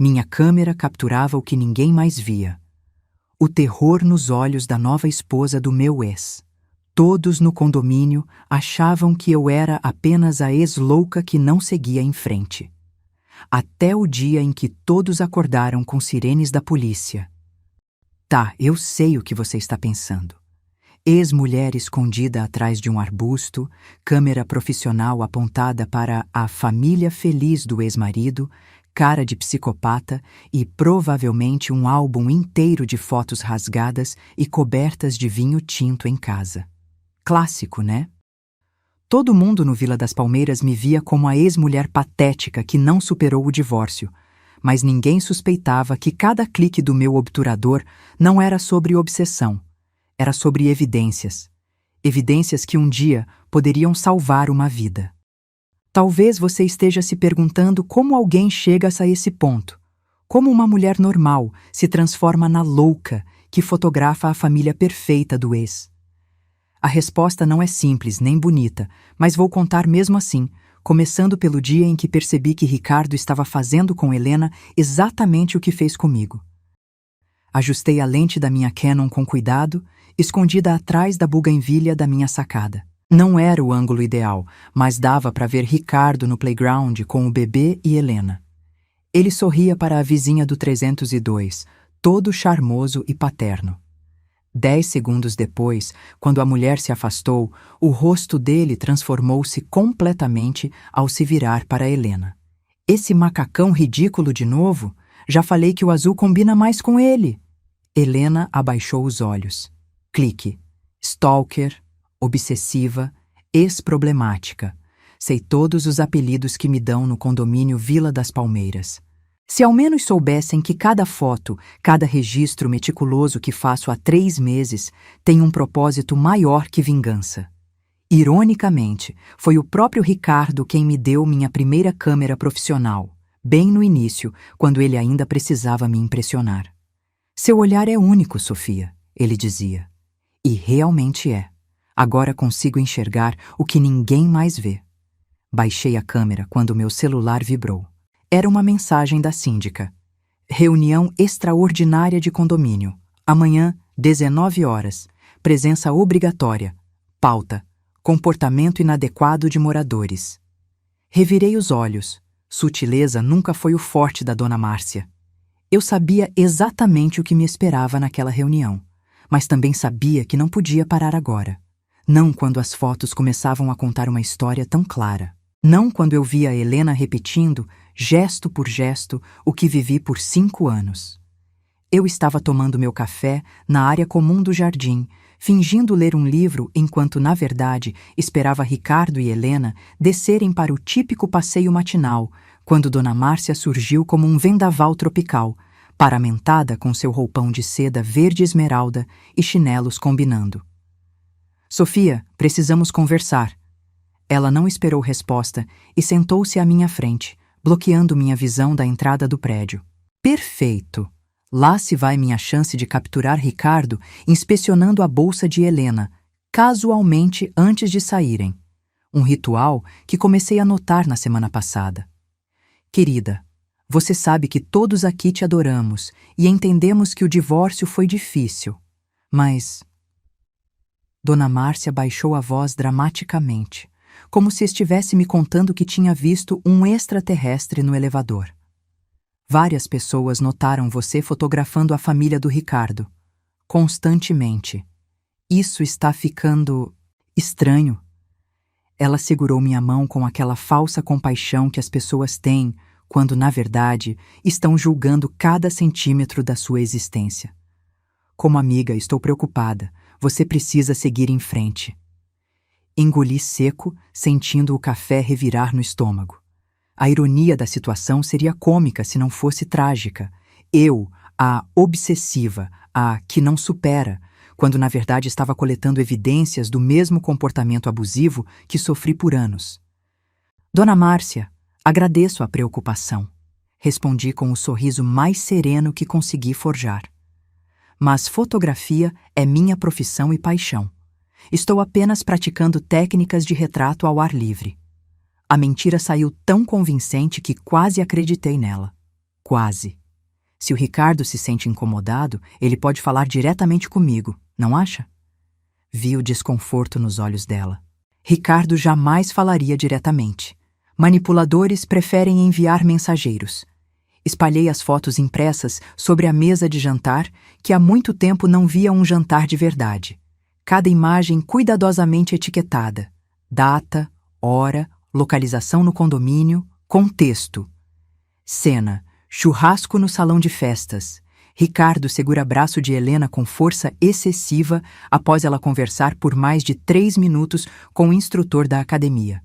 Minha câmera capturava o que ninguém mais via. O terror nos olhos da nova esposa do meu ex. Todos no condomínio achavam que eu era apenas a ex-louca que não seguia em frente. Até o dia em que todos acordaram com sirenes da polícia. Tá, eu sei o que você está pensando. Ex-mulher escondida atrás de um arbusto, câmera profissional apontada para a família feliz do ex-marido, cara de psicopata e provavelmente um álbum inteiro de fotos rasgadas e cobertas de vinho tinto em casa. Clássico, né? Todo mundo no Vila das Palmeiras me via como a ex-mulher patética que não superou o divórcio, mas ninguém suspeitava que cada clique do meu obturador não era sobre obsessão, era sobre evidências. Evidências que um dia poderiam salvar uma vida. Talvez você esteja se perguntando como alguém chega a esse ponto. Como uma mulher normal se transforma na louca que fotografa a família perfeita do ex. A resposta não é simples nem bonita, mas vou contar mesmo assim, começando pelo dia em que percebi que Ricardo estava fazendo com Helena exatamente o que fez comigo. Ajustei a lente da minha Canon com cuidado, escondida atrás da buganvília da minha sacada. Não era o ângulo ideal, mas dava para ver Ricardo no playground com o bebê e Helena. Ele sorria para a vizinha do 302, todo charmoso e paterno. 10 segundos depois, quando a mulher se afastou, o rosto dele transformou-se completamente ao se virar para Helena. Esse macacão ridículo de novo? Já falei que o azul combina mais com ele. Helena abaixou os olhos. Clique. Stalker, obsessiva, ex-problemática. Sei todos os apelidos que me dão no condomínio Vila das Palmeiras. Se ao menos soubessem que cada foto, cada registro meticuloso que faço há 3 meses tem um propósito maior que vingança. Ironicamente, foi o próprio Ricardo quem me deu minha primeira câmera profissional, bem no início, quando ele ainda precisava me impressionar. Seu olhar é único, Sofia, ele dizia. E realmente é. Agora consigo enxergar o que ninguém mais vê. Baixei a câmera quando meu celular vibrou. Era uma mensagem da síndica. Reunião extraordinária de condomínio. Amanhã, 19 horas. Presença obrigatória. Pauta. Comportamento inadequado de moradores. Revirei os olhos. Sutileza nunca foi o forte da dona Márcia. Eu sabia exatamente o que me esperava naquela reunião, mas também sabia que não podia parar agora. Não quando as fotos começavam a contar uma história tão clara. Não quando eu via a Helena repetindo, gesto por gesto, o que vivi por 5 anos. Eu estava tomando meu café na área comum do jardim, fingindo ler um livro enquanto, na verdade, esperava Ricardo e Helena descerem para o típico passeio matinal, quando Dona Márcia surgiu como um vendaval tropical, paramentada com seu roupão de seda verde esmeralda e chinelos combinando. Sofia, precisamos conversar. Ela não esperou resposta e sentou-se à minha frente, bloqueando minha visão da entrada do prédio. Perfeito! Lá se vai minha chance de capturar Ricardo inspecionando a bolsa de Helena, casualmente antes de saírem. Um ritual que comecei a notar na semana passada. Querida, você sabe que todos aqui te adoramos e entendemos que o divórcio foi difícil, mas... Dona Márcia baixou a voz dramaticamente, como se estivesse me contando que tinha visto um extraterrestre no elevador. Várias pessoas notaram você fotografando a família do Ricardo. Constantemente. Isso está ficando... estranho. Ela segurou minha mão com aquela falsa compaixão que as pessoas têm quando, na verdade, estão julgando cada centímetro da sua existência. Como amiga, estou preocupada. Você precisa seguir em frente. Engoli seco, sentindo o café revirar no estômago. A ironia da situação seria cômica se não fosse trágica. Eu, a obsessiva, a que não supera, quando na verdade estava coletando evidências do mesmo comportamento abusivo que sofri por anos. Dona Márcia, agradeço a preocupação. Respondi com o sorriso mais sereno que consegui forjar. Mas fotografia é minha profissão e paixão. Estou apenas praticando técnicas de retrato ao ar livre. A mentira saiu tão convincente que quase acreditei nela. Quase. Se o Ricardo se sente incomodado, ele pode falar diretamente comigo, não acha? Vi o desconforto nos olhos dela. Ricardo jamais falaria diretamente. Manipuladores preferem enviar mensageiros. Espalhei as fotos impressas sobre a mesa de jantar, que há muito tempo não via um jantar de verdade. Cada imagem cuidadosamente etiquetada. Data, hora, localização no condomínio, contexto. Cena: churrasco no salão de festas. Ricardo segura braço de Helena com força excessiva após ela conversar por mais de 3 minutos com o instrutor da academia.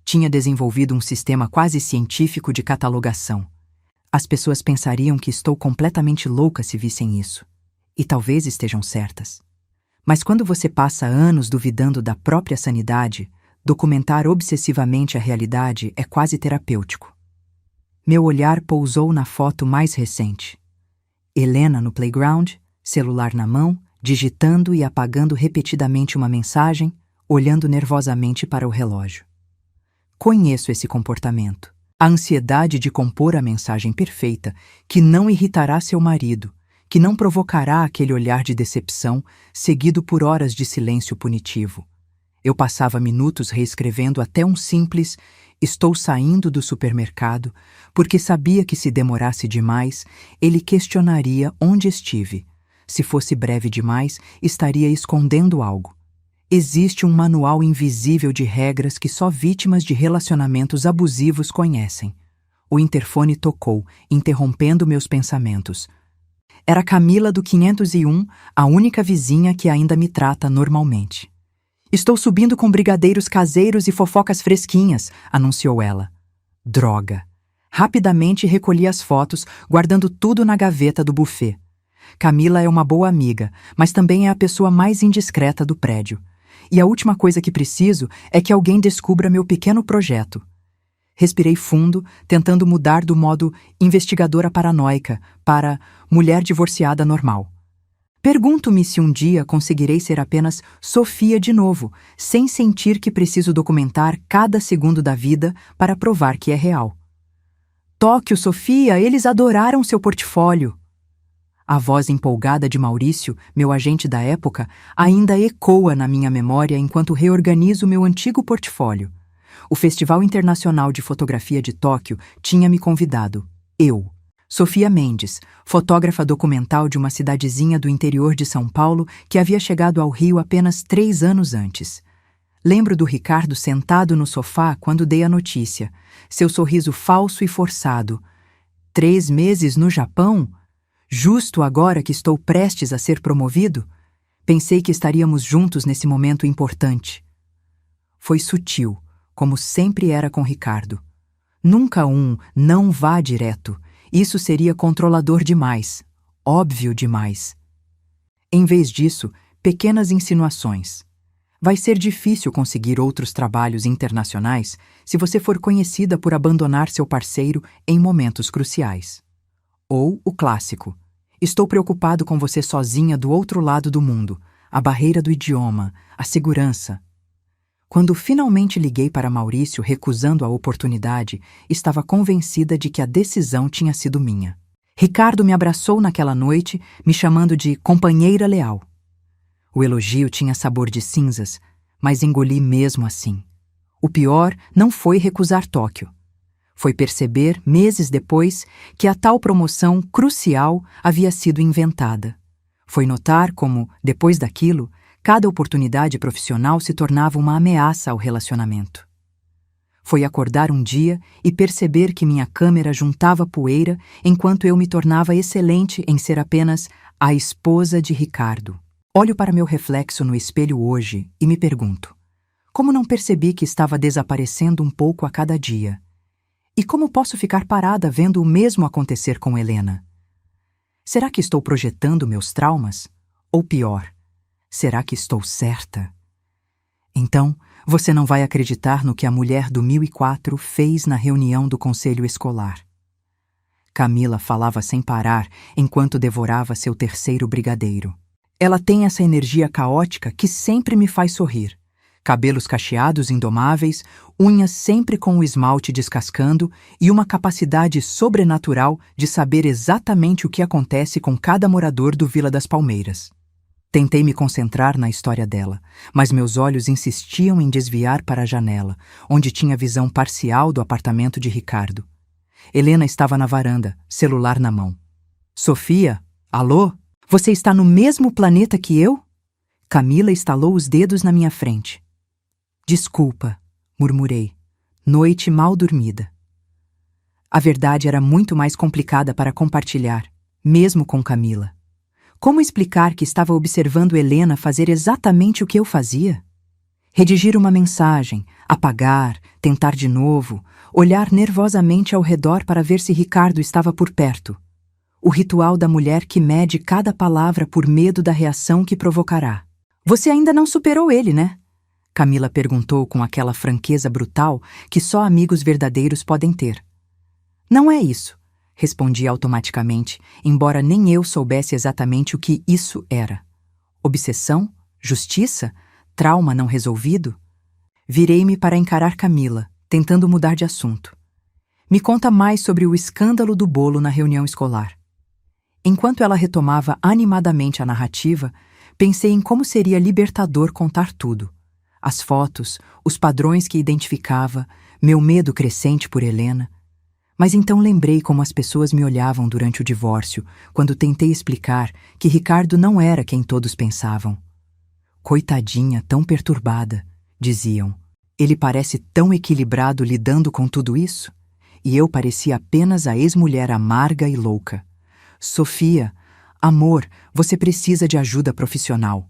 Tinha desenvolvido um sistema quase científico de catalogação. As pessoas pensariam que estou completamente louca se vissem isso. E talvez estejam certas. Mas quando você passa anos duvidando da própria sanidade, documentar obsessivamente a realidade é quase terapêutico. Meu olhar pousou na foto mais recente. Helena no playground, celular na mão, digitando e apagando repetidamente uma mensagem, olhando nervosamente para o relógio. Conheço esse comportamento. A ansiedade de compor a mensagem perfeita que não irritará seu marido, que não provocará aquele olhar de decepção, seguido por horas de silêncio punitivo. Eu passava minutos reescrevendo até um simples "estou saindo do supermercado", porque sabia que se demorasse demais, ele questionaria onde estive. Se fosse breve demais, estaria escondendo algo. Existe um manual invisível de regras que só vítimas de relacionamentos abusivos conhecem. O interfone tocou, interrompendo meus pensamentos. Era Camila do 501, a única vizinha que ainda me trata normalmente. "Estou subindo com brigadeiros caseiros e fofocas fresquinhas", anunciou ela. Droga! Rapidamente recolhi as fotos, guardando tudo na gaveta do buffet. Camila é uma boa amiga, mas também é a pessoa mais indiscreta do prédio. E a última coisa que preciso é que alguém descubra meu pequeno projeto. Respirei fundo, tentando mudar do modo investigadora paranoica para mulher divorciada normal. Pergunto-me se um dia conseguirei ser apenas Sofia de novo, sem sentir que preciso documentar cada segundo da vida para provar que é real. "Tóquio, Sofia, eles adoraram seu portfólio." A voz empolgada de Maurício, meu agente da época, ainda ecoa na minha memória enquanto reorganizo meu antigo portfólio. O Festival Internacional de Fotografia de Tóquio tinha me convidado. Eu, Sofia Mendes, fotógrafa documental de uma cidadezinha do interior de São Paulo que havia chegado ao Rio apenas 3 anos antes. Lembro do Ricardo sentado no sofá quando dei a notícia, seu sorriso falso e forçado. 3 meses no Japão? Justo agora que estou prestes a ser promovido? Pensei que estaríamos juntos nesse momento importante. Foi sutil, como sempre era com Ricardo. Nunca um "não vá direto". Isso seria controlador demais, óbvio demais. Em vez disso, pequenas insinuações. Vai ser difícil conseguir outros trabalhos internacionais se você for conhecida por abandonar seu parceiro em momentos cruciais. Ou o clássico: "Estou preocupado com você sozinha do outro lado do mundo", a barreira do idioma, a segurança. Quando finalmente liguei para Maurício recusando a oportunidade, estava convencida de que a decisão tinha sido minha. Ricardo me abraçou naquela noite, me chamando de companheira leal. O elogio tinha sabor de cinzas, mas engoli mesmo assim. O pior não foi recusar Tóquio. Foi perceber, meses depois, que a tal promoção crucial havia sido inventada. Foi notar como, depois daquilo, cada oportunidade profissional se tornava uma ameaça ao relacionamento. Foi acordar um dia e perceber que minha câmera juntava poeira enquanto eu me tornava excelente em ser apenas a esposa de Ricardo. Olho para meu reflexo no espelho hoje e me pergunto: como não percebi que estava desaparecendo um pouco a cada dia? E como posso ficar parada vendo o mesmo acontecer com Helena? Será que estou projetando meus traumas? Ou pior, será que estou certa? Então, você não vai acreditar no que a mulher do 1004 fez na reunião do conselho escolar. Camila falava sem parar enquanto devorava seu terceiro brigadeiro. Ela tem essa energia caótica que sempre me faz sorrir. Cabelos cacheados indomáveis, unhas sempre com o esmalte descascando e uma capacidade sobrenatural de saber exatamente o que acontece com cada morador do Vila das Palmeiras. Tentei me concentrar na história dela, mas meus olhos insistiam em desviar para a janela, onde tinha visão parcial do apartamento de Ricardo. Helena estava na varanda, celular na mão. Sofia? Alô? Você está no mesmo planeta que eu? Camila estalou os dedos na minha frente. Desculpa, murmurei. Noite mal dormida. A verdade era muito mais complicada para compartilhar, mesmo com Camila. Como explicar que estava observando Helena fazer exatamente o que eu fazia? Redigir uma mensagem, apagar, tentar de novo, olhar nervosamente ao redor para ver se Ricardo estava por perto. O ritual da mulher que mede cada palavra por medo da reação que provocará. Você ainda não superou ele, né? Camila perguntou com aquela franqueza brutal que só amigos verdadeiros podem ter. Não é isso, respondi automaticamente, embora nem eu soubesse exatamente o que isso era. Obsessão? Justiça? Trauma não resolvido? Virei-me para encarar Camila, tentando mudar de assunto. Me conta mais sobre o escândalo do bolo na reunião escolar. Enquanto ela retomava animadamente a narrativa, pensei em como seria libertador contar tudo. As fotos, os padrões que identificava, meu medo crescente por Helena. Mas então lembrei como as pessoas me olhavam durante o divórcio, quando tentei explicar que Ricardo não era quem todos pensavam. Coitadinha, tão perturbada, diziam. Ele parece tão equilibrado lidando com tudo isso? E eu parecia apenas a ex-mulher amarga e louca. Sofia, amor, você precisa de ajuda profissional.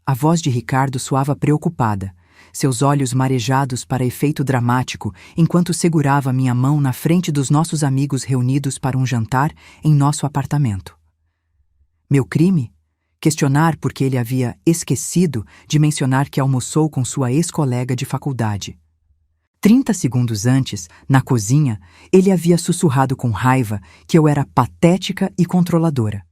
A voz de Ricardo soava preocupada, seus olhos marejados para efeito dramático, enquanto segurava minha mão na frente dos nossos amigos reunidos para um jantar em nosso apartamento. Meu crime? Questionar porque ele havia esquecido de mencionar que almoçou com sua ex-colega de faculdade. 30 segundos antes, na cozinha, ele havia sussurrado com raiva que eu era patética e controladora.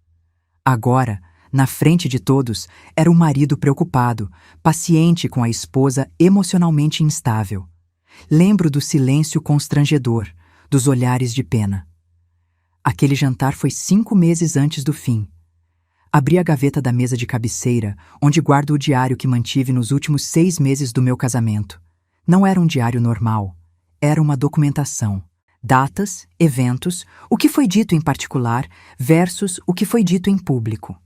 Agora, na frente de todos, era um marido preocupado, paciente com a esposa emocionalmente instável. Lembro do silêncio constrangedor, dos olhares de pena. Aquele jantar foi 5 meses antes do fim. Abri a gaveta da mesa de cabeceira, onde guardo o diário que mantive nos últimos 6 meses do meu casamento. Não era um diário normal, era uma documentação. Datas, eventos, o que foi dito em particular versus o que foi dito em público.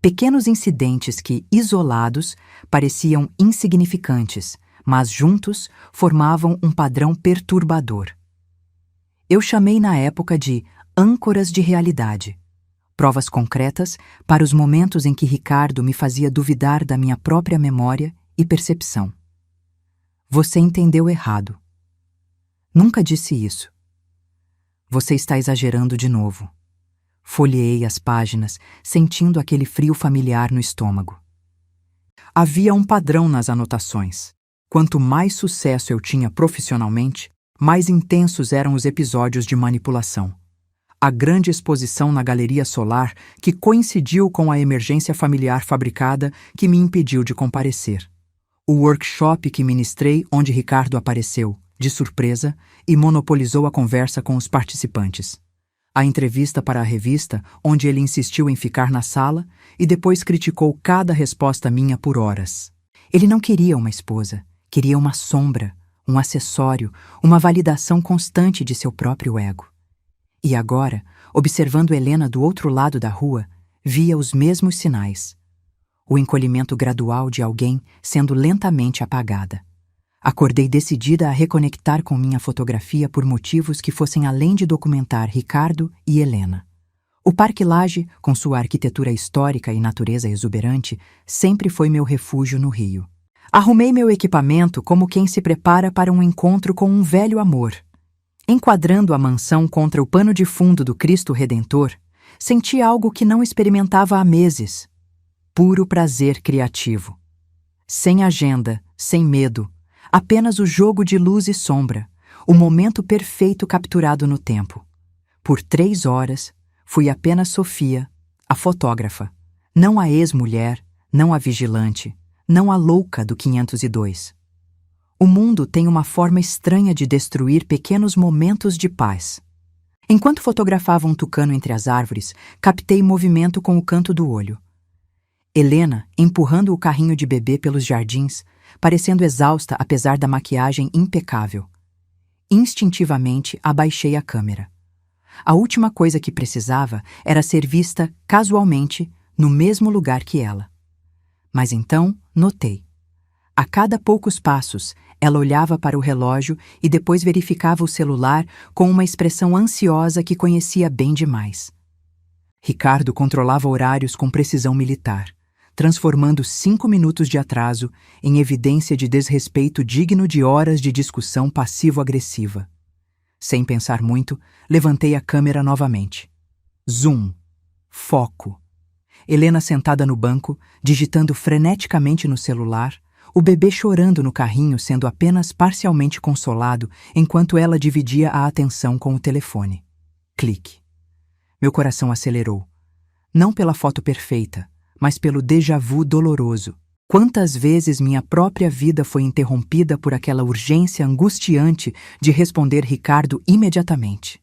Pequenos incidentes que, isolados, pareciam insignificantes, mas juntos formavam um padrão perturbador. Eu chamei na época de âncoras de realidade. Provas concretas para os momentos em que Ricardo me fazia duvidar da minha própria memória e percepção. Você entendeu errado. Nunca disse isso. Você está exagerando de novo. Folheei as páginas, sentindo aquele frio familiar no estômago. Havia um padrão nas anotações. Quanto mais sucesso eu tinha profissionalmente, mais intensos eram os episódios de manipulação. A grande exposição na Galeria Solar, que coincidiu com a emergência familiar fabricada que me impediu de comparecer. O workshop que ministrei onde Ricardo apareceu, de surpresa, e monopolizou a conversa com os participantes. A entrevista para a revista, onde ele insistiu em ficar na sala e depois criticou cada resposta minha por horas. Ele não queria uma esposa, queria uma sombra, um acessório, uma validação constante de seu próprio ego. E agora, observando Helena do outro lado da rua, via os mesmos sinais. O encolhimento gradual de alguém sendo lentamente apagada. Acordei decidida a reconectar com minha fotografia por motivos que fossem além de documentar Ricardo e Helena. O Parque Lage, com sua arquitetura histórica e natureza exuberante, sempre foi meu refúgio no Rio. Arrumei meu equipamento como quem se prepara para um encontro com um velho amor. Enquadrando a mansão contra o pano de fundo do Cristo Redentor, senti algo que não experimentava há meses. Puro prazer criativo. Sem agenda, sem medo, apenas o jogo de luz e sombra, o momento perfeito capturado no tempo. Por 3 horas, fui apenas Sofia, a fotógrafa, não a ex-mulher, não a vigilante, não a louca do 502. O mundo tem uma forma estranha de destruir pequenos momentos de paz. Enquanto fotografava um tucano entre as árvores, captei movimento com o canto do olho. Helena empurrando o carrinho de bebê pelos jardins, parecendo exausta apesar da maquiagem impecável. Instintivamente abaixei a câmera. A última coisa que precisava era ser vista casualmente no mesmo lugar que ela. Mas então notei. A cada poucos passos, ela olhava para o relógio e depois verificava o celular com uma expressão ansiosa que conhecia bem demais. Ricardo controlava horários com precisão militar, transformando 5 minutos de atraso em evidência de desrespeito digno de horas de discussão passivo-agressiva. Sem pensar muito, levantei a câmera novamente. Zoom. Foco. Helena sentada no banco, digitando freneticamente no celular, o bebê chorando no carrinho sendo apenas parcialmente consolado enquanto ela dividia a atenção com o telefone. Clique. Meu coração acelerou. Não pela foto perfeita, mas pelo déjà vu doloroso. Quantas vezes minha própria vida foi interrompida por aquela urgência angustiante de responder Ricardo imediatamente.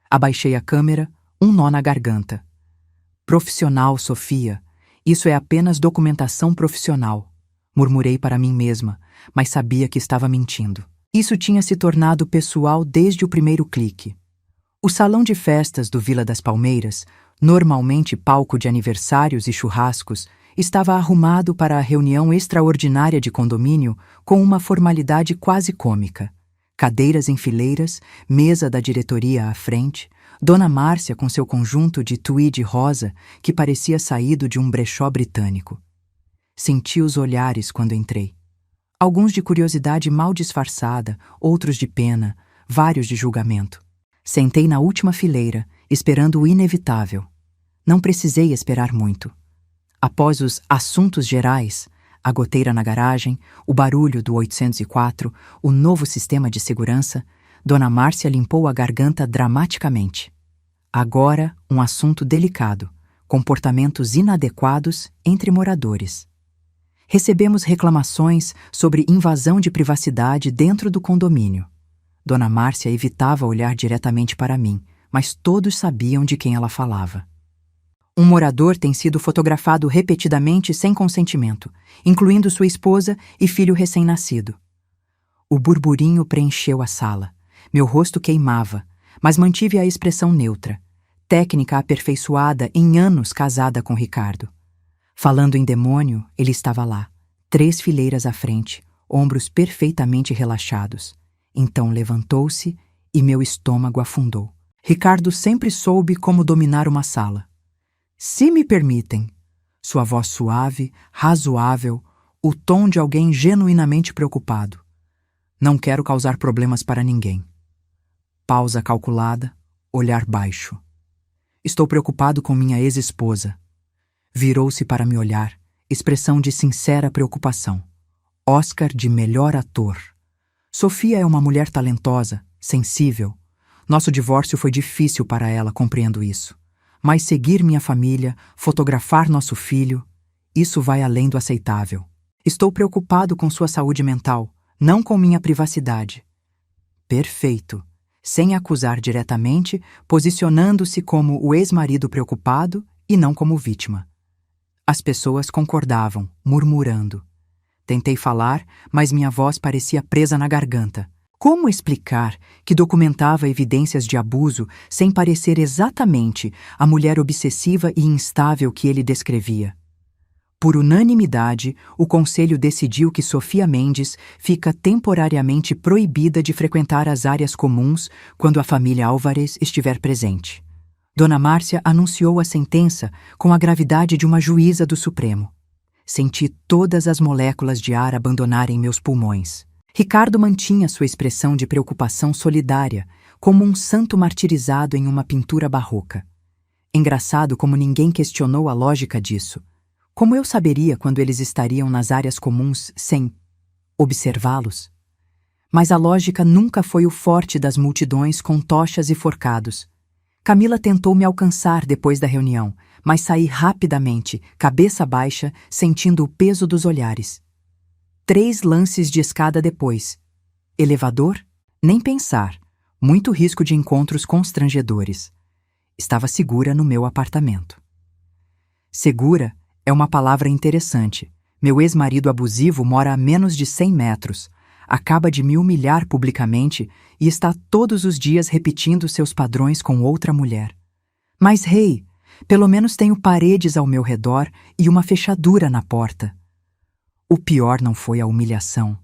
Abaixei a câmera, um nó na garganta. Profissional, Sofia. Isso é apenas documentação profissional. Murmurei para mim mesma, mas sabia que estava mentindo. Isso tinha se tornado pessoal desde o primeiro clique. O salão de festas do Vila das Palmeiras, normalmente palco de aniversários e churrascos, estava arrumado para a reunião extraordinária de condomínio com uma formalidade quase cômica. Cadeiras em fileiras, mesa da diretoria à frente, Dona Márcia com seu conjunto de tweed rosa que parecia saído de um brechó britânico. Senti os olhares quando entrei. Alguns de curiosidade mal disfarçada, outros de pena, vários de julgamento. Sentei na última fileira, esperando o inevitável. Não precisei esperar muito. Após os assuntos gerais, a goteira na garagem, o barulho do 804, o novo sistema de segurança, Dona Márcia limpou a garganta dramaticamente. Agora, um assunto delicado, comportamentos inadequados entre moradores. Recebemos reclamações sobre invasão de privacidade dentro do condomínio. Dona Márcia evitava olhar diretamente para mim, mas todos sabiam de quem ela falava. Um morador tem sido fotografado repetidamente sem consentimento, incluindo sua esposa e filho recém-nascido. O burburinho preencheu a sala. Meu rosto queimava, mas mantive a expressão neutra, técnica aperfeiçoada em anos casada com Ricardo. Falando em demônio, ele estava lá, 3 fileiras à frente, ombros perfeitamente relaxados. Então levantou-se e meu estômago afundou. Ricardo sempre soube como dominar uma sala. Se me permitem, sua voz suave, razoável, o tom de alguém genuinamente preocupado. Não quero causar problemas para ninguém. Pausa calculada, olhar baixo. Estou preocupado com minha ex-esposa. Virou-se para me olhar, expressão de sincera preocupação. Oscar de melhor ator. Sofia é uma mulher talentosa, sensível. Nosso divórcio foi difícil para ela, compreendo isso. Mas seguir minha família, fotografar nosso filho, isso vai além do aceitável. Estou preocupado com sua saúde mental, não com minha privacidade. Perfeito. Sem acusar diretamente, posicionando-se como o ex-marido preocupado e não como vítima. As pessoas concordavam, murmurando. Tentei falar, mas minha voz parecia presa na garganta. Como explicar que documentava evidências de abuso sem parecer exatamente a mulher obsessiva e instável que ele descrevia? Por unanimidade, o conselho decidiu que Sofia Mendes fica temporariamente proibida de frequentar as áreas comuns quando a família Álvares estiver presente. Dona Márcia anunciou a sentença com a gravidade de uma juíza do Supremo. Senti todas as moléculas de ar abandonarem meus pulmões. Ricardo mantinha sua expressão de preocupação solidária, como um santo martirizado em uma pintura barroca. Engraçado como ninguém questionou a lógica disso. Como eu saberia quando eles estariam nas áreas comuns sem observá-los? Mas a lógica nunca foi o forte das multidões com tochas e forcados. Camila tentou me alcançar depois da reunião, mas saí rapidamente, cabeça baixa, sentindo o peso dos olhares. 3 lances de escada depois. Elevador? Nem pensar. Muito risco de encontros constrangedores. Estava segura no meu apartamento. Segura é uma palavra interessante. Meu ex-marido abusivo mora a menos de 100 metros. Acaba de me humilhar publicamente e está todos os dias repetindo seus padrões com outra mulher. Mas, hey, pelo menos tenho paredes ao meu redor e uma fechadura na porta. O pior não foi a humilhação.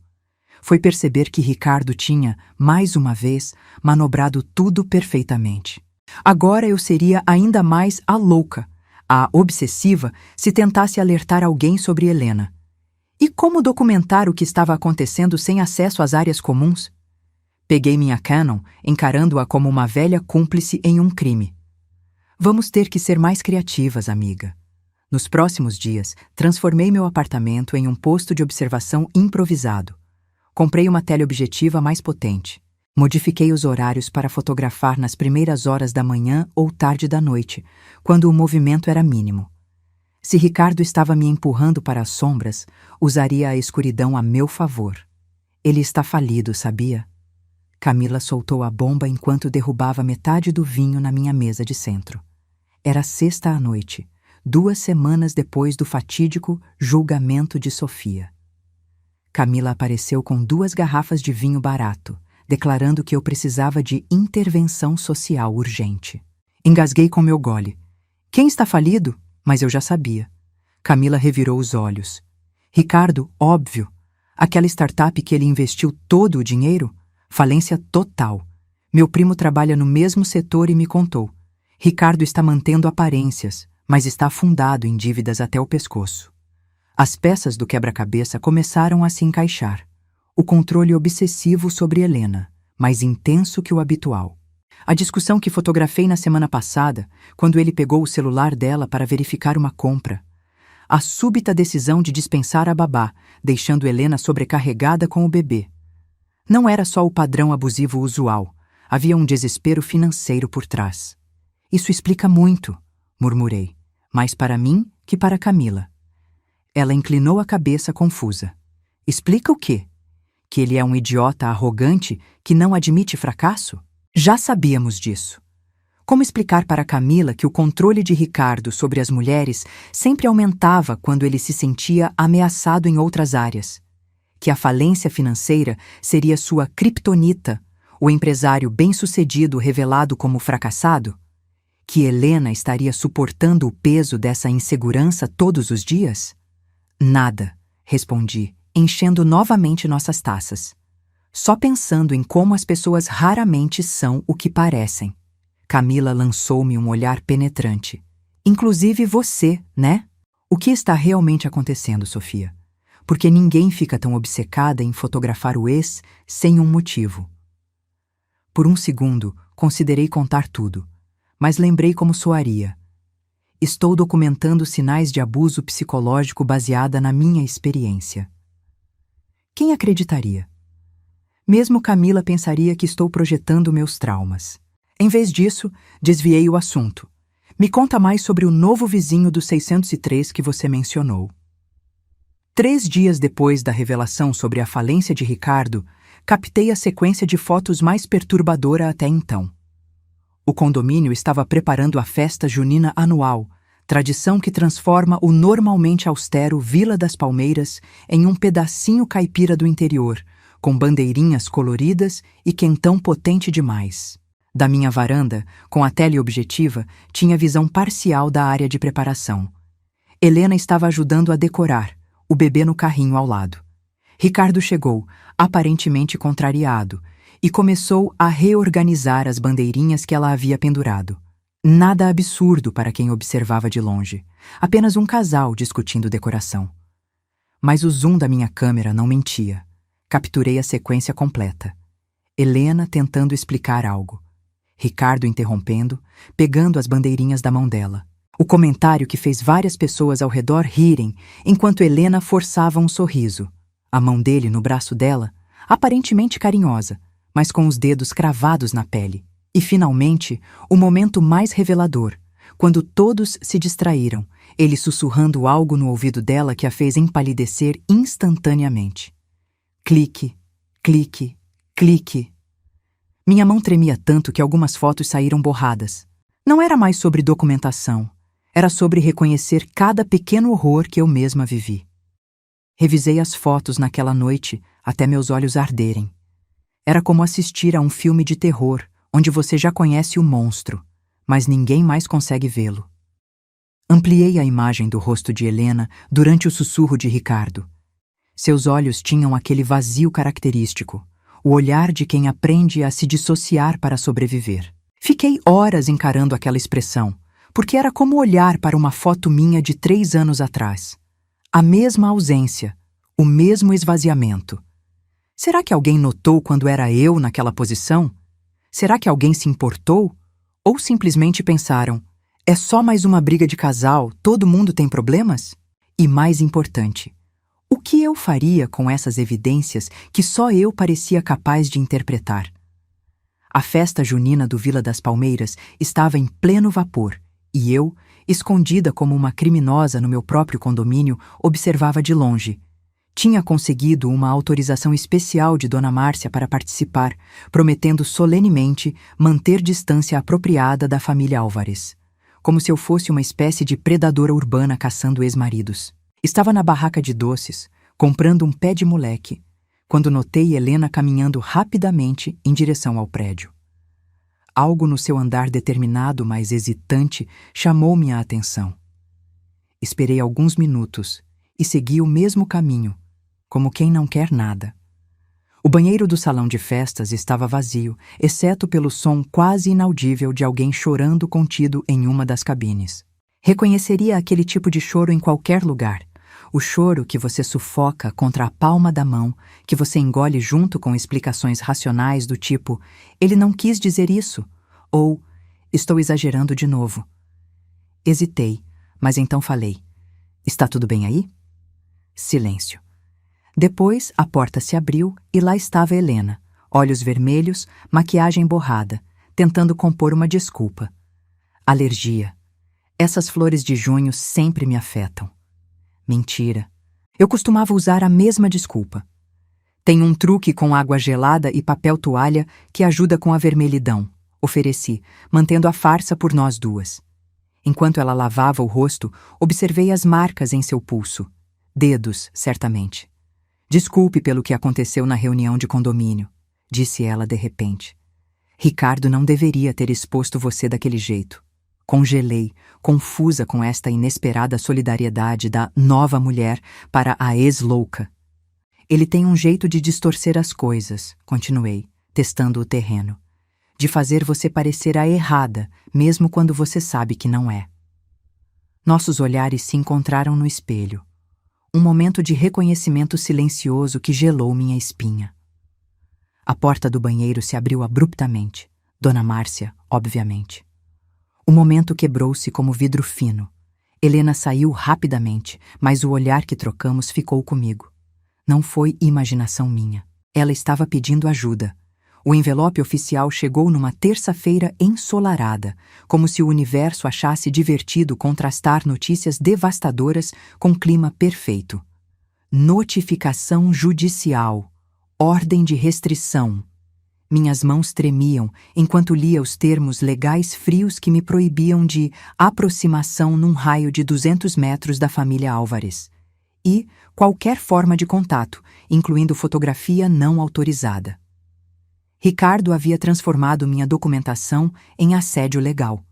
Foi perceber que Ricardo tinha, mais uma vez, manobrado tudo perfeitamente. Agora eu seria ainda mais a louca, a obsessiva, se tentasse alertar alguém sobre Helena. E como documentar o que estava acontecendo sem acesso às áreas comuns? Peguei minha Canon, encarando-a como uma velha cúmplice em um crime. Vamos ter que ser mais criativas, amiga. Nos próximos dias, transformei meu apartamento em um posto de observação improvisado. Comprei uma teleobjetiva mais potente. Modifiquei os horários para fotografar nas primeiras horas da manhã ou tarde da noite, quando o movimento era mínimo. Se Ricardo estava me empurrando para as sombras, usaria a escuridão a meu favor. Ele está falido, sabia? Camila soltou a bomba enquanto derrubava metade do vinho na minha mesa de centro. Era sexta à noite, 2 semanas depois do fatídico julgamento de Sofia. Camila apareceu com 2 garrafas de vinho barato, declarando que eu precisava de intervenção social urgente. Engasguei com meu gole. Quem está falido? Mas eu já sabia. Camila revirou os olhos. Ricardo, óbvio. Aquela startup que ele investiu todo o dinheiro? Falência total. Meu primo trabalha no mesmo setor e me contou. Ricardo está mantendo aparências, mas está afundado em dívidas até o pescoço. As peças do quebra-cabeça começaram a se encaixar. O controle obsessivo sobre Helena, mais intenso que o habitual. A discussão que fotografei na semana passada, quando ele pegou o celular dela para verificar uma compra. A súbita decisão de dispensar a babá, deixando Helena sobrecarregada com o bebê. Não era só o padrão abusivo usual, havia um desespero financeiro por trás. Isso explica muito, murmurei, mais para mim que para Camila. Ela inclinou a cabeça confusa. Explica o quê? Que ele é um idiota arrogante que não admite fracasso? Já sabíamos disso. Como explicar para Camila que o controle de Ricardo sobre as mulheres sempre aumentava quando ele se sentia ameaçado em outras áreas? Que a falência financeira seria sua criptonita, o empresário bem-sucedido revelado como fracassado? Que Helena estaria suportando o peso dessa insegurança todos os dias? Nada, respondi, enchendo novamente nossas taças. Só pensando em como as pessoas raramente são o que parecem. Camila lançou-me um olhar penetrante. Inclusive você, né? O que está realmente acontecendo, Sofia? Porque ninguém fica tão obcecada em fotografar o ex sem um motivo. Por um segundo, considerei contar tudo, mas lembrei como soaria. Estou documentando sinais de abuso psicológico baseada na minha experiência. Quem acreditaria? Mesmo Camila pensaria que estou projetando meus traumas. Em vez disso, desviei o assunto. Me conta mais sobre o novo vizinho do 603 que você mencionou. 3 dias depois da revelação sobre a falência de Ricardo, captei a sequência de fotos mais perturbadora até então. O condomínio estava preparando a festa junina anual, tradição que transforma o normalmente austero Vila das Palmeiras em um pedacinho caipira do interior, com bandeirinhas coloridas e quentão potente demais. Da minha varanda, com a teleobjetiva, tinha visão parcial da área de preparação. Helena estava ajudando a decorar, o bebê no carrinho ao lado. Ricardo chegou, aparentemente contrariado, e começou a reorganizar as bandeirinhas que ela havia pendurado. Nada absurdo para quem observava de longe, apenas um casal discutindo decoração. Mas o zoom da minha câmera não mentia. Capturei a sequência completa. Helena tentando explicar algo. Ricardo interrompendo, pegando as bandeirinhas da mão dela. O comentário que fez várias pessoas ao redor rirem, enquanto Helena forçava um sorriso. A mão dele no braço dela, aparentemente carinhosa, mas com os dedos cravados na pele. E, finalmente, o momento mais revelador, quando todos se distraíram, ele sussurrando algo no ouvido dela que a fez empalidecer instantaneamente. Clique, clique, clique. Minha mão tremia tanto que algumas fotos saíram borradas. Não era mais sobre documentação, era sobre reconhecer cada pequeno horror que eu mesma vivi. Revisei as fotos naquela noite até meus olhos arderem. Era como assistir a um filme de terror, onde você já conhece o monstro, mas ninguém mais consegue vê-lo. Ampliei a imagem do rosto de Helena durante o sussurro de Ricardo. Seus olhos tinham aquele vazio característico, o olhar de quem aprende a se dissociar para sobreviver. Fiquei horas encarando aquela expressão, porque era como olhar para uma foto minha de 3 anos atrás. A mesma ausência, o mesmo esvaziamento. Será que alguém notou quando era eu naquela posição? Será que alguém se importou? Ou simplesmente pensaram, é só mais uma briga de casal, todo mundo tem problemas? E mais importante, o que eu faria com essas evidências que só eu parecia capaz de interpretar? A festa junina do Vila das Palmeiras estava em pleno vapor e eu, escondida como uma criminosa no meu próprio condomínio, observava de longe. Tinha conseguido uma autorização especial de Dona Márcia para participar, prometendo solenemente manter distância apropriada da família Álvares, como se eu fosse uma espécie de predadora urbana caçando ex-maridos. Estava na barraca de doces, comprando um pé de moleque, quando notei Helena caminhando rapidamente em direção ao prédio. Algo no seu andar determinado, mas hesitante, chamou minha atenção. Esperei alguns minutos e segui o mesmo caminho, como quem não quer nada. O banheiro do salão de festas estava vazio, exceto pelo som quase inaudível de alguém chorando contido em uma das cabines. Reconheceria aquele tipo de choro em qualquer lugar. O choro que você sufoca contra a palma da mão, que você engole junto com explicações racionais do tipo «ele não quis dizer isso» ou «estou exagerando de novo». Hesitei, mas então falei «está tudo bem aí?» Silêncio. Depois, a porta se abriu e lá estava Helena, olhos vermelhos, maquiagem borrada, tentando compor uma desculpa. Alergia. Essas flores de junho sempre me afetam. Mentira. Eu costumava usar a mesma desculpa. Tenho um truque com água gelada e papel toalha que ajuda com a vermelhidão, ofereci, mantendo a farsa por nós duas. Enquanto ela lavava o rosto, observei as marcas em seu pulso. Dedos, certamente. Desculpe pelo que aconteceu na reunião de condomínio, disse ela de repente. Ricardo não deveria ter exposto você daquele jeito. Congelei, confusa com esta inesperada solidariedade da nova mulher para a ex-louca. Ele tem um jeito de distorcer as coisas, continuei, testando o terreno. De fazer você parecer a errada, mesmo quando você sabe que não é. Nossos olhares se encontraram no espelho. Um momento de reconhecimento silencioso que gelou minha espinha. A porta do banheiro se abriu abruptamente. Dona Márcia, obviamente. O momento quebrou-se como vidro fino. Helena saiu rapidamente, mas o olhar que trocamos ficou comigo. Não foi imaginação minha. Ela estava pedindo ajuda. O envelope oficial chegou numa terça-feira ensolarada, como se o universo achasse divertido contrastar notícias devastadoras com clima perfeito. Notificação judicial. Ordem de restrição. Minhas mãos tremiam enquanto lia os termos legais frios que me proibiam de aproximação num raio de 200 metros da família Álvares. E qualquer forma de contato, incluindo fotografia não autorizada. Ricardo havia transformado minha documentação em assédio legal.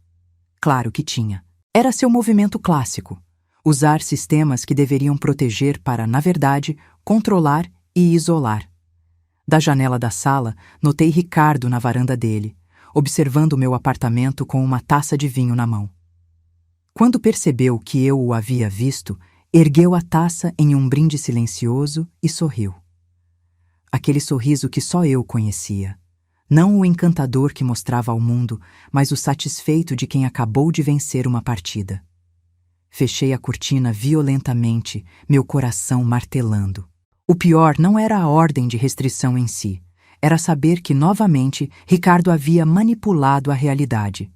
Claro que tinha. Era seu movimento clássico. Usar sistemas que deveriam proteger para, na verdade, controlar e isolar. Da janela da sala, notei Ricardo na varanda dele, observando o meu apartamento com uma taça de vinho na mão. Quando percebeu que eu o havia visto, ergueu a taça em um brinde silencioso e sorriu. Aquele sorriso que só eu conhecia. Não o encantador que mostrava ao mundo, mas o satisfeito de quem acabou de vencer uma partida. Fechei a cortina violentamente, meu coração martelando. O pior não era a ordem de restrição em si, era saber que, novamente, Ricardo havia manipulado a realidade.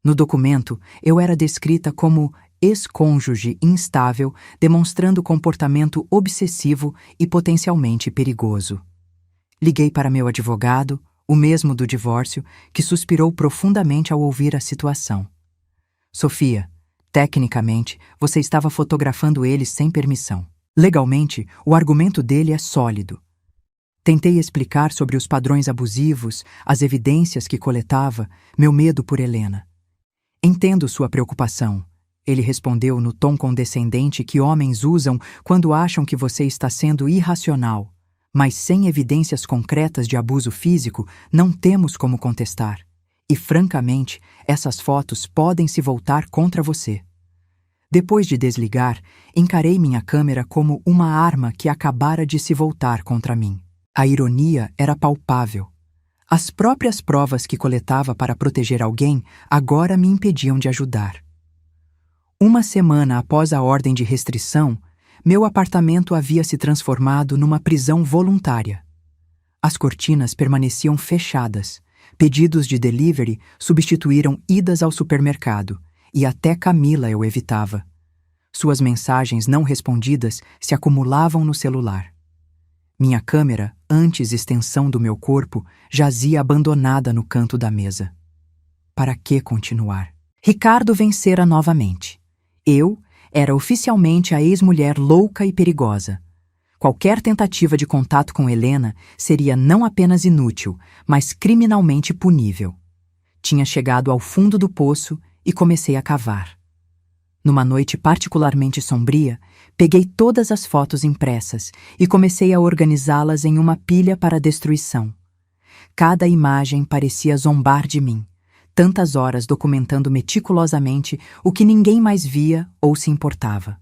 No documento, eu era descrita como ex-cônjuge instável, demonstrando comportamento obsessivo e potencialmente perigoso. Liguei para meu advogado, o mesmo do divórcio, que suspirou profundamente ao ouvir a situação. Sofia, tecnicamente, você estava fotografando ele sem permissão. Legalmente, o argumento dele é sólido. Tentei explicar sobre os padrões abusivos, as evidências que coletava, meu medo por Helena. Entendo sua preocupação, ele respondeu no tom condescendente que homens usam quando acham que você está sendo irracional, mas sem evidências concretas de abuso físico, não temos como contestar. E, francamente, essas fotos podem se voltar contra você. Depois de desligar, encarei minha câmera como uma arma que acabara de se voltar contra mim. A ironia era palpável. As próprias provas que coletava para proteger alguém agora me impediam de ajudar. Uma semana após a ordem de restrição, meu apartamento havia se transformado numa prisão voluntária. As cortinas permaneciam fechadas, pedidos de delivery substituíram idas ao supermercado, e até Camila eu evitava. Suas mensagens não respondidas se acumulavam no celular. Minha câmera, antes extensão do meu corpo, jazia abandonada no canto da mesa. Para que continuar? Ricardo vencera novamente. Eu era oficialmente a ex-mulher louca e perigosa. Qualquer tentativa de contato com Helena seria não apenas inútil, mas criminalmente punível. Tinha chegado ao fundo do poço e comecei a cavar. Numa noite particularmente sombria, peguei todas as fotos impressas e comecei a organizá-las em uma pilha para destruição. Cada imagem parecia zombar de mim, tantas horas documentando meticulosamente o que ninguém mais via ou se importava.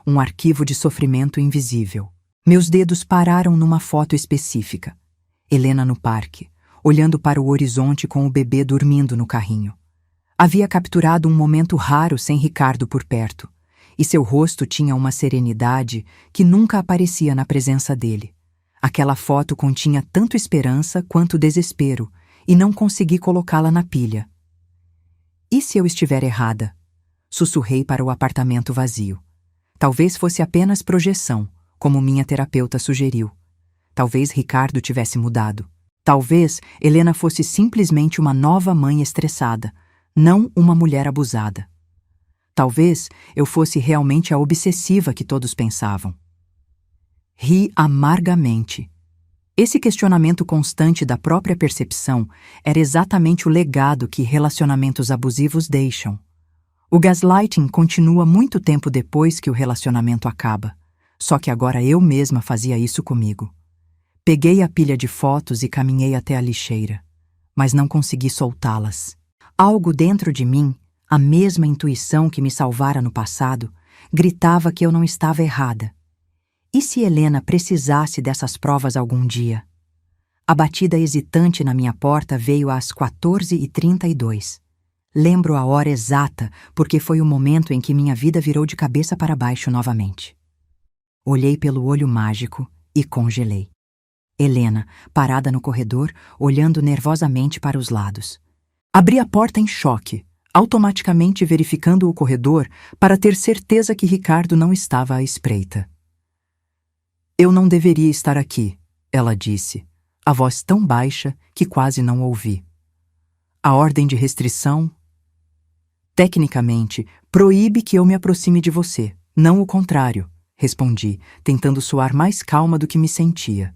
Um arquivo de sofrimento invisível. Meus dedos pararam numa foto específica. Helena no parque, olhando para o horizonte com o bebê dormindo no carrinho. Havia capturado um momento raro sem Ricardo por perto, e seu rosto tinha uma serenidade que nunca aparecia na presença dele. Aquela foto continha tanto esperança quanto desespero, e não consegui colocá-la na pilha. E se eu estiver errada? Sussurrei para o apartamento vazio. Talvez fosse apenas projeção, como minha terapeuta sugeriu. Talvez Ricardo tivesse mudado. Talvez Helena fosse simplesmente uma nova mãe estressada, não uma mulher abusada. Talvez eu fosse realmente a obsessiva que todos pensavam. Ri amargamente. Esse questionamento constante da própria percepção era exatamente o legado que relacionamentos abusivos deixam. O gaslighting continua muito tempo depois que o relacionamento acaba, só que agora eu mesma fazia isso comigo. Peguei a pilha de fotos e caminhei até a lixeira, mas não consegui soltá-las. Algo dentro de mim, a mesma intuição que me salvara no passado, gritava que eu não estava errada. E se Helena precisasse dessas provas algum dia? A batida hesitante na minha porta veio às 14h32. Lembro a hora exata porque foi o momento em que minha vida virou de cabeça para baixo novamente. Olhei pelo olho mágico e congelei. Helena, parada no corredor, olhando nervosamente para os lados. Abri a porta em choque, automaticamente verificando o corredor para ter certeza que Ricardo não estava à espreita. Eu não deveria estar aqui, ela disse, a voz tão baixa que quase não ouvi. A ordem de restrição, tecnicamente, proíbe que eu me aproxime de você, não o contrário, respondi, tentando soar mais calma do que me sentia.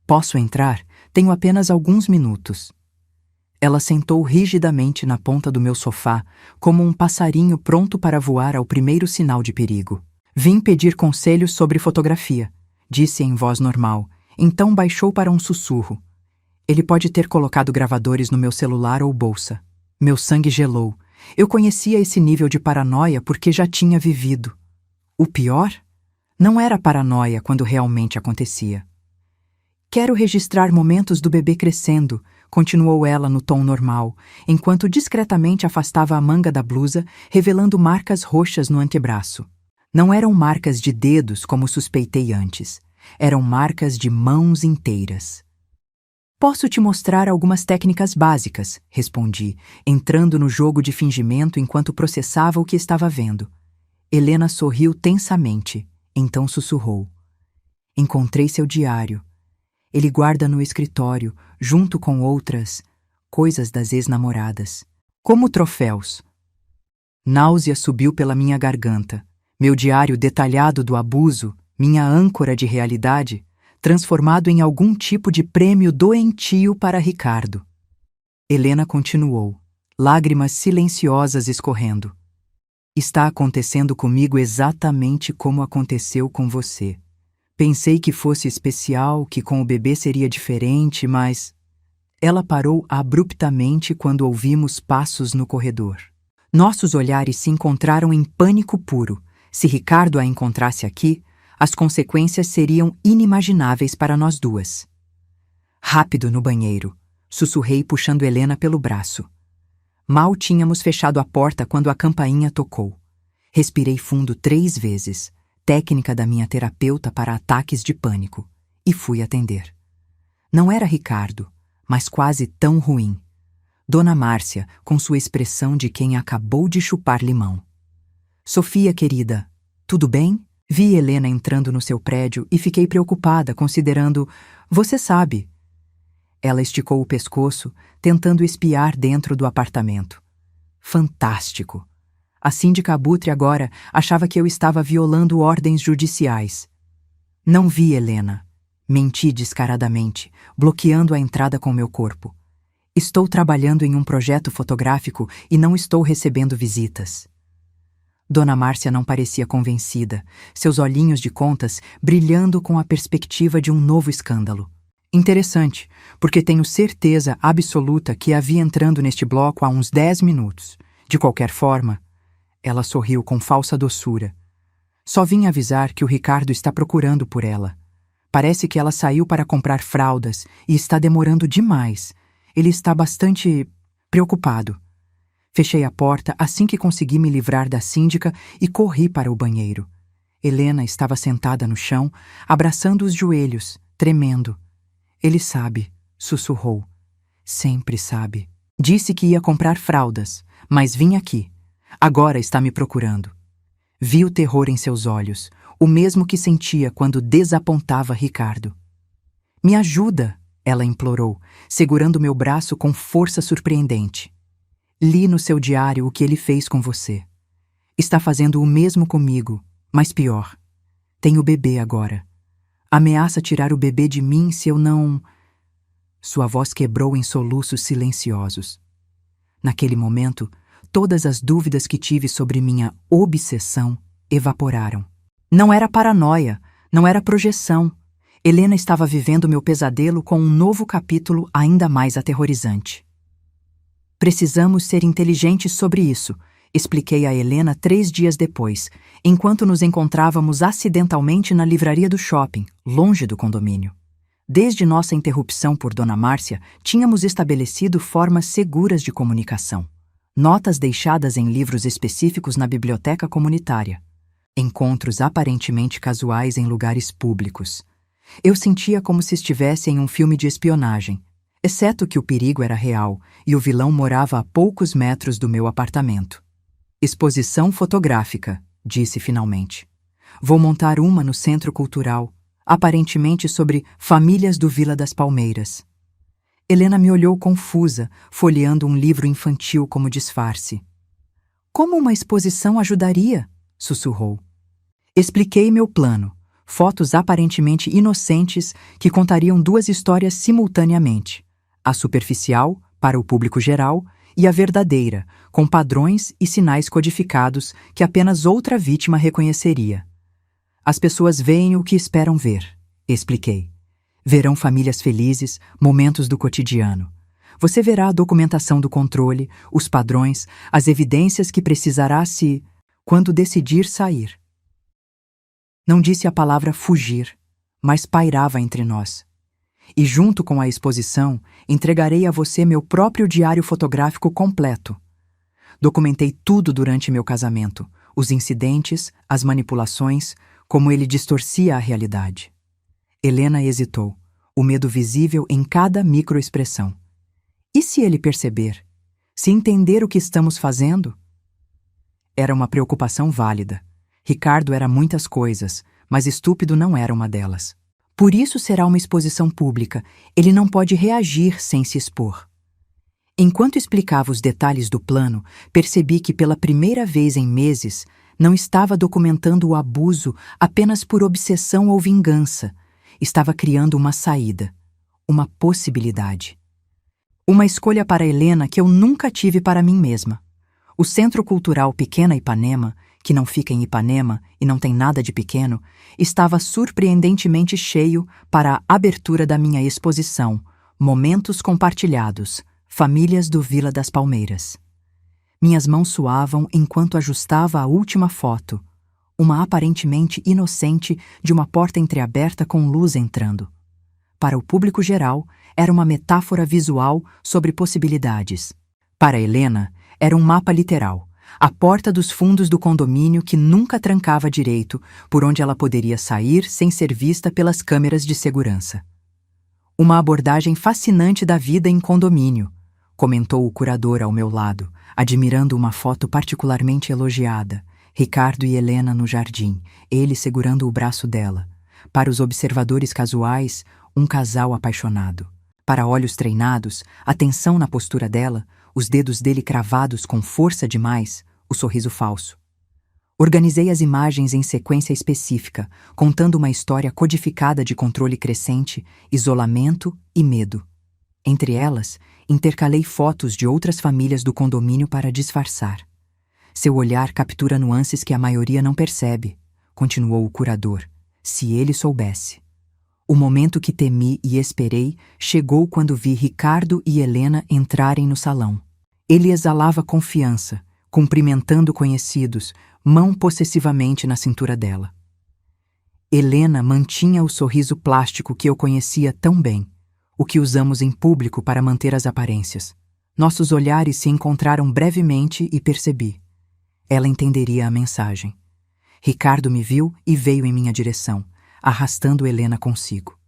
Posso entrar? Tenho apenas alguns minutos. Ela sentou rigidamente na ponta do meu sofá, como um passarinho pronto para voar ao primeiro sinal de perigo. Vim pedir conselhos sobre fotografia, disse em voz normal, então baixou para um sussurro. Ele pode ter colocado gravadores no meu celular ou bolsa. Meu sangue gelou. Eu conhecia esse nível de paranoia porque já tinha vivido. O pior? Não era paranoia quando realmente acontecia. Quero registrar momentos do bebê crescendo, continuou ela no tom normal, enquanto discretamente afastava a manga da blusa, revelando marcas roxas no antebraço. Não eram marcas de dedos como suspeitei antes. Eram marcas de mãos inteiras. Posso te mostrar algumas técnicas básicas, respondi, entrando no jogo de fingimento enquanto processava o que estava vendo. Helena sorriu tensamente, então sussurrou. Encontrei seu diário. Ele guarda no escritório, junto com outras coisas das ex-namoradas. Como troféus. Náusea subiu pela minha garganta. Meu diário detalhado do abuso, minha âncora de realidade, transformado em algum tipo de prêmio doentio para Ricardo. Helena continuou, lágrimas silenciosas escorrendo. Está acontecendo comigo exatamente como aconteceu com você. Pensei que fosse especial, que com o bebê seria diferente, mas... Ela parou abruptamente quando ouvimos passos no corredor. Nossos olhares se encontraram em pânico puro. Se Ricardo a encontrasse aqui, as consequências seriam inimagináveis para nós duas. Rápido no banheiro, sussurrei puxando Helena pelo braço. Mal tínhamos fechado a porta quando a campainha tocou. Respirei fundo 3 vezes, técnica da minha terapeuta para ataques de pânico, e fui atender. Não era Ricardo, mas quase tão ruim. Dona Márcia, com sua expressão de quem acabou de chupar limão. Sofia, querida, tudo bem? Vi Helena entrando no seu prédio e fiquei preocupada, considerando... Você sabe. Ela esticou o pescoço, tentando espiar dentro do apartamento. Fantástico. A síndica abutre agora achava que eu estava violando ordens judiciais. Não vi Helena. Menti descaradamente, bloqueando a entrada com meu corpo. Estou trabalhando em um projeto fotográfico e não estou recebendo visitas. Dona Márcia não parecia convencida, seus olhinhos de contas brilhando com a perspectiva de um novo escândalo. Interessante, porque tenho certeza absoluta que a vi entrando neste bloco há uns 10 minutos. De qualquer forma, ela sorriu com falsa doçura. Só vim avisar que o Ricardo está procurando por ela. Parece que ela saiu para comprar fraldas e está demorando demais. Ele está bastante preocupado. Fechei a porta assim que consegui me livrar da síndica e corri para o banheiro. Helena estava sentada no chão, abraçando os joelhos, tremendo. Ele sabe, sussurrou. Sempre sabe. Disse que ia comprar fraldas, mas vim aqui. Agora está me procurando. Vi o terror em seus olhos, o mesmo que sentia quando desapontava Ricardo. Me ajuda, ela implorou, segurando meu braço com força surpreendente. Li no seu diário o que ele fez com você. Está fazendo o mesmo comigo, mas pior. Tenho bebê agora. Ameaça tirar o bebê de mim se eu não... Sua voz quebrou em soluços silenciosos. Naquele momento, todas as dúvidas que tive sobre minha obsessão evaporaram. Não era paranoia, não era projeção. Helena estava vivendo meu pesadelo com um novo capítulo ainda mais aterrorizante. Precisamos ser inteligentes sobre isso, expliquei a Helena 3 dias depois, enquanto nos encontrávamos acidentalmente na livraria do shopping, longe do condomínio. Desde nossa interrupção por Dona Márcia, tínhamos estabelecido formas seguras de comunicação. Notas deixadas em livros específicos na biblioteca comunitária. Encontros aparentemente casuais em lugares públicos. Eu sentia como se estivesse em um filme de espionagem, exceto que o perigo era real e o vilão morava a poucos metros do meu apartamento. Exposição fotográfica, disse finalmente. Vou montar uma no Centro Cultural, aparentemente sobre famílias do Vila das Palmeiras. Helena me olhou confusa, folheando um livro infantil como disfarce. Como uma exposição ajudaria? Sussurrou. Expliquei meu plano. Fotos aparentemente inocentes que contariam 2 histórias simultaneamente. A superficial, para o público geral, e a verdadeira, com padrões e sinais codificados que apenas outra vítima reconheceria. As pessoas veem o que esperam ver, expliquei. Verão famílias felizes, momentos do cotidiano. Você verá a documentação do controle, os padrões, as evidências que precisará quando decidir sair. Não disse a palavra fugir, mas pairava entre nós. E junto com a exposição, entregarei a você meu próprio diário fotográfico completo. Documentei tudo durante meu casamento, os incidentes, as manipulações, como ele distorcia a realidade. Helena hesitou, o medo visível em cada microexpressão. E se ele perceber? Se entender o que estamos fazendo? Era uma preocupação válida. Ricardo era muitas coisas, mas estúpido não era uma delas. Por isso será uma exposição pública. Ele não pode reagir sem se expor. Enquanto explicava os detalhes do plano, percebi que pela primeira vez em meses não estava documentando o abuso apenas por obsessão ou vingança. Estava criando uma saída, uma possibilidade. Uma escolha para Helena que eu nunca tive para mim mesma. O Centro Cultural Pequena Ipanema, que não fica em Ipanema e não tem nada de pequeno, estava surpreendentemente cheio para a abertura da minha exposição, Momentos Compartilhados, Famílias do Vila das Palmeiras. Minhas mãos suavam enquanto ajustava a última foto, uma aparentemente inocente de uma porta entreaberta com luz entrando. Para o público geral, era uma metáfora visual sobre possibilidades. Para Helena, era um mapa literal, a porta dos fundos do condomínio que nunca trancava direito, por onde ela poderia sair sem ser vista pelas câmeras de segurança. Uma abordagem fascinante da vida em condomínio, comentou o curador ao meu lado, admirando uma foto particularmente elogiada. Ricardo e Helena no jardim, ele segurando o braço dela. Para os observadores casuais, um casal apaixonado. Para olhos treinados, a tensão na postura dela, os dedos dele cravados com força demais, o sorriso falso. Organizei as imagens em sequência específica, contando uma história codificada de controle crescente, isolamento e medo. Entre elas, intercalei fotos de outras famílias do condomínio para disfarçar. Seu olhar captura nuances que a maioria não percebe, continuou o curador, se ele soubesse. O momento que temi e esperei chegou quando vi Ricardo e Helena entrarem no salão. Ele exalava confiança, cumprimentando conhecidos, mão possessivamente na cintura dela. Helena mantinha o sorriso plástico que eu conhecia tão bem, o que usamos em público para manter as aparências. Nossos olhares se encontraram brevemente e percebi. Ela entenderia a mensagem. Ricardo me viu e veio em minha direção, arrastando Helena consigo.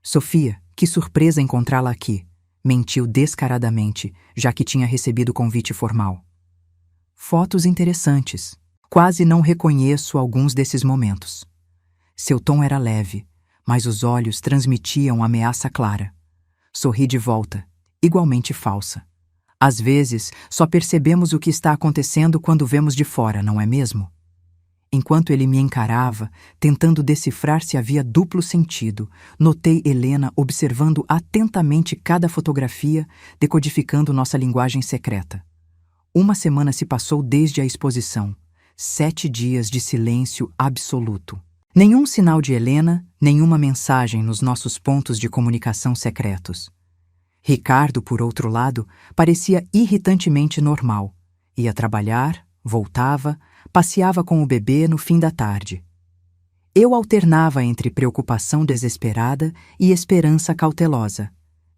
Sofia, que surpresa encontrá-la aqui, mentiu descaradamente, já que tinha recebido o convite formal. Fotos interessantes. Quase não reconheço alguns desses momentos. Seu tom era leve, mas os olhos transmitiam ameaça clara. Sorri de volta, igualmente falsa. Às vezes, só percebemos o que está acontecendo quando vemos de fora, não é mesmo? Enquanto ele me encarava, tentando decifrar se havia duplo sentido, notei Helena observando atentamente cada fotografia, decodificando nossa linguagem secreta. Uma semana se passou desde a exposição. 7 dias de silêncio absoluto. Nenhum sinal de Helena, nenhuma mensagem nos nossos pontos de comunicação secretos. Ricardo, por outro lado, parecia irritantemente normal. Ia trabalhar, voltava, passeava com o bebê no fim da tarde. Eu alternava entre preocupação desesperada e esperança cautelosa.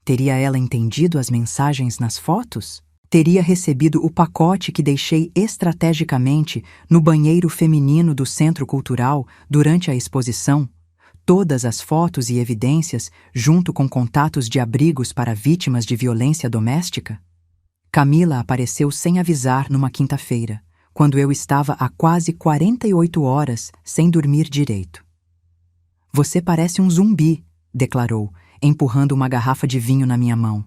Teria ela entendido as mensagens nas fotos? Teria recebido o pacote que deixei estrategicamente no banheiro feminino do Centro Cultural durante a exposição? Todas as fotos e evidências, junto com contatos de abrigos para vítimas de violência doméstica? Camila apareceu sem avisar numa quinta-feira, quando eu estava há quase 48 horas sem dormir direito. Você parece um zumbi, declarou, empurrando uma garrafa de vinho na minha mão.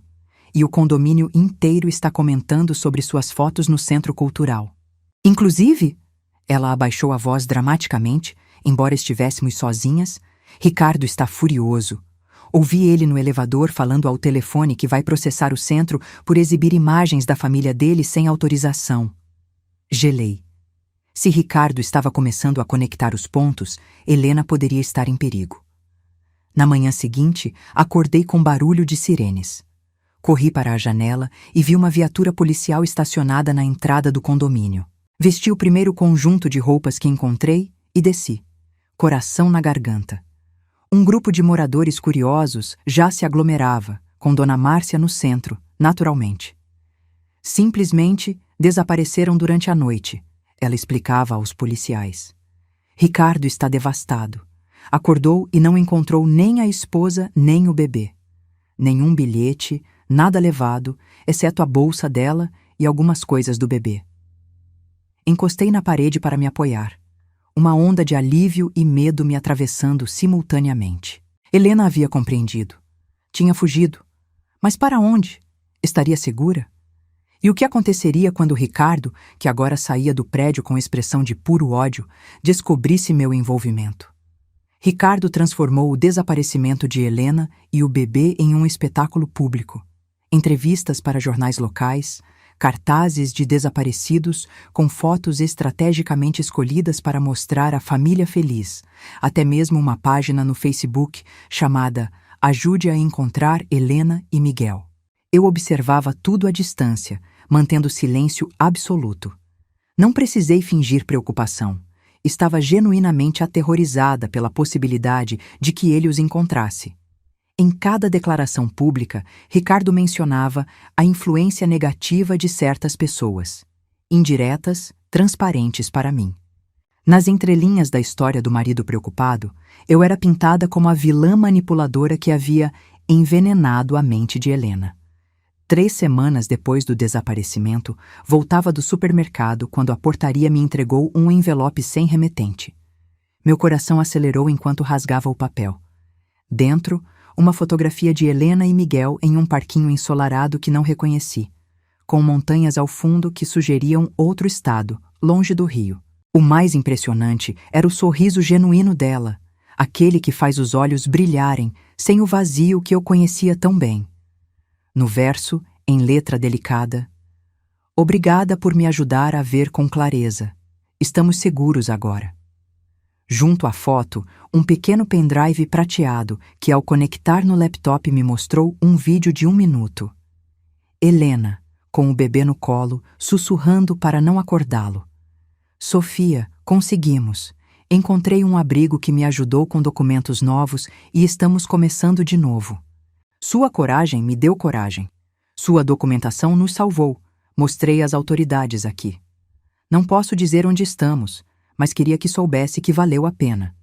E o condomínio inteiro está comentando sobre suas fotos no Centro Cultural. Inclusive, ela abaixou a voz dramaticamente, embora estivéssemos sozinhas. Ricardo está furioso. Ouvi ele no elevador falando ao telefone que vai processar o centro por exibir imagens da família dele sem autorização. Gelei. Se Ricardo estava começando a conectar os pontos, Helena poderia estar em perigo. Na manhã seguinte, acordei com barulho de sirenes. Corri para a janela e vi uma viatura policial estacionada na entrada do condomínio. Vesti o primeiro conjunto de roupas que encontrei e desci, coração na garganta. Um grupo de moradores curiosos já se aglomerava, com Dona Márcia no centro, naturalmente. Simplesmente desapareceram durante a noite, ela explicava aos policiais. Ricardo está devastado. Acordou e não encontrou nem a esposa nem o bebê. Nenhum bilhete, nada levado, exceto a bolsa dela e algumas coisas do bebê. Encostei na parede para me apoiar, uma onda de alívio e medo me atravessando simultaneamente. Helena havia compreendido. Tinha fugido. Mas para onde? Estaria segura? E o que aconteceria quando Ricardo, que agora saía do prédio com expressão de puro ódio, descobrisse meu envolvimento? Ricardo transformou o desaparecimento de Helena e o bebê em um espetáculo público. Entrevistas para jornais locais, cartazes de desaparecidos com fotos estrategicamente escolhidas para mostrar a família feliz, até mesmo uma página no Facebook chamada Ajude a Encontrar Helena e Miguel. Eu observava tudo à distância, mantendo silêncio absoluto. Não precisei fingir preocupação. Estava genuinamente aterrorizada pela possibilidade de que ele os encontrasse. Em cada declaração pública, Ricardo mencionava a influência negativa de certas pessoas, indiretas, transparentes para mim. Nas entrelinhas da história do marido preocupado, eu era pintada como a vilã manipuladora que havia envenenado a mente de Helena. 3 semanas depois do desaparecimento, voltava do supermercado quando a portaria me entregou um envelope sem remetente. Meu coração acelerou enquanto rasgava o papel. Dentro, uma fotografia de Helena e Miguel em um parquinho ensolarado que não reconheci, com montanhas ao fundo que sugeriam outro estado, longe do Rio. O mais impressionante era o sorriso genuíno dela, aquele que faz os olhos brilharem, sem o vazio que eu conhecia tão bem. No verso, em letra delicada: Obrigada por me ajudar a ver com clareza. Estamos seguros agora. Junto à foto, um pequeno pendrive prateado que, ao conectar no laptop, me mostrou um vídeo de 1 minuto. Helena, com o bebê no colo, sussurrando para não acordá-lo. Sofia, conseguimos. Encontrei um abrigo que me ajudou com documentos novos e estamos começando de novo. Sua coragem me deu coragem. Sua documentação nos salvou. Mostrei às autoridades aqui. Não posso dizer onde estamos, mas queria que soubesse que valeu a pena.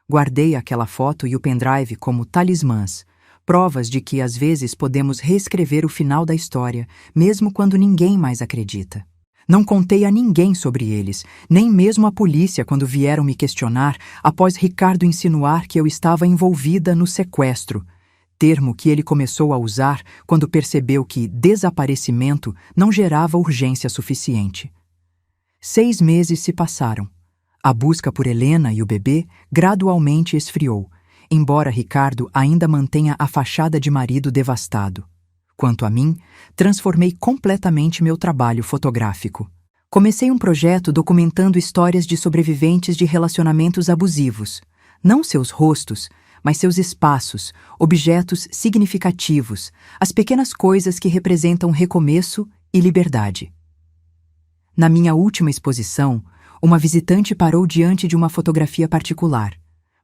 Guardei aquela foto e o pendrive como talismãs, provas de que às vezes podemos reescrever o final da história, mesmo quando ninguém mais acredita. Não contei a ninguém sobre eles, nem mesmo a polícia quando vieram me questionar após Ricardo insinuar que eu estava envolvida no sequestro, termo que ele começou a usar quando percebeu que desaparecimento não gerava urgência suficiente. 6 meses se passaram. A busca por Helena e o bebê gradualmente esfriou, embora Ricardo ainda mantenha a fachada de marido devastado. Quanto a mim, transformei completamente meu trabalho fotográfico. Comecei um projeto documentando histórias de sobreviventes de relacionamentos abusivos, não seus rostos, mas seus espaços, objetos significativos, as pequenas coisas que representam recomeço e liberdade. Na minha última exposição, uma visitante parou diante de uma fotografia particular,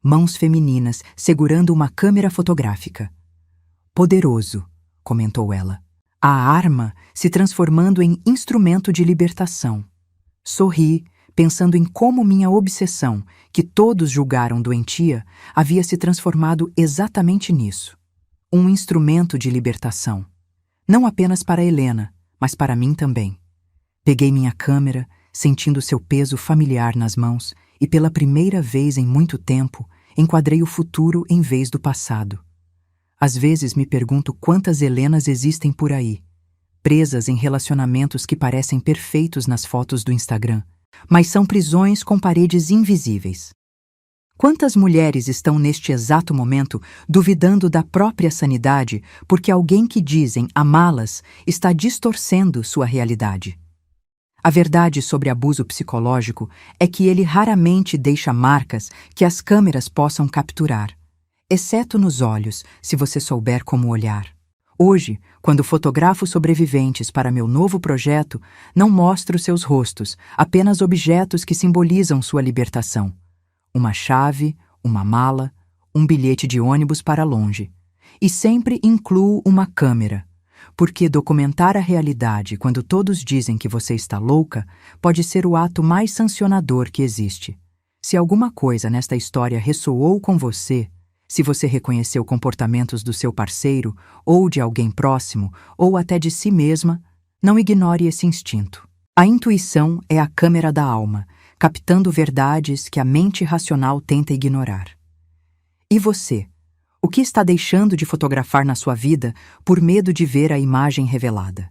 mãos femininas segurando uma câmera fotográfica. Poderoso, comentou ela. A arma se transformando em instrumento de libertação. Sorri, pensando em como minha obsessão, que todos julgaram doentia, havia se transformado exatamente nisso. Um instrumento de libertação. Não apenas para Helena, mas para mim também. Peguei minha câmera, sentindo seu peso familiar nas mãos, e pela primeira vez em muito tempo, enquadrei o futuro em vez do passado. Às vezes me pergunto quantas Helenas existem por aí, presas em relacionamentos que parecem perfeitos nas fotos do Instagram, mas são prisões com paredes invisíveis. Quantas mulheres estão neste exato momento duvidando da própria sanidade porque alguém que dizem amá-las está distorcendo sua realidade? A verdade sobre abuso psicológico é que ele raramente deixa marcas que as câmeras possam capturar, exceto nos olhos, se você souber como olhar. Hoje, quando fotografo sobreviventes para meu novo projeto, não mostro seus rostos, apenas objetos que simbolizam sua libertação. Uma chave, uma mala, um bilhete de ônibus para longe. E sempre incluo uma câmera, porque documentar a realidade quando todos dizem que você está louca pode ser o ato mais sancionador que existe. Se alguma coisa nesta história ressoou com você, se você reconheceu comportamentos do seu parceiro, ou de alguém próximo, ou até de si mesma, não ignore esse instinto. A intuição é a câmera da alma, captando verdades que a mente racional tenta ignorar. E você? O que está deixando de fotografar na sua vida por medo de ver a imagem revelada?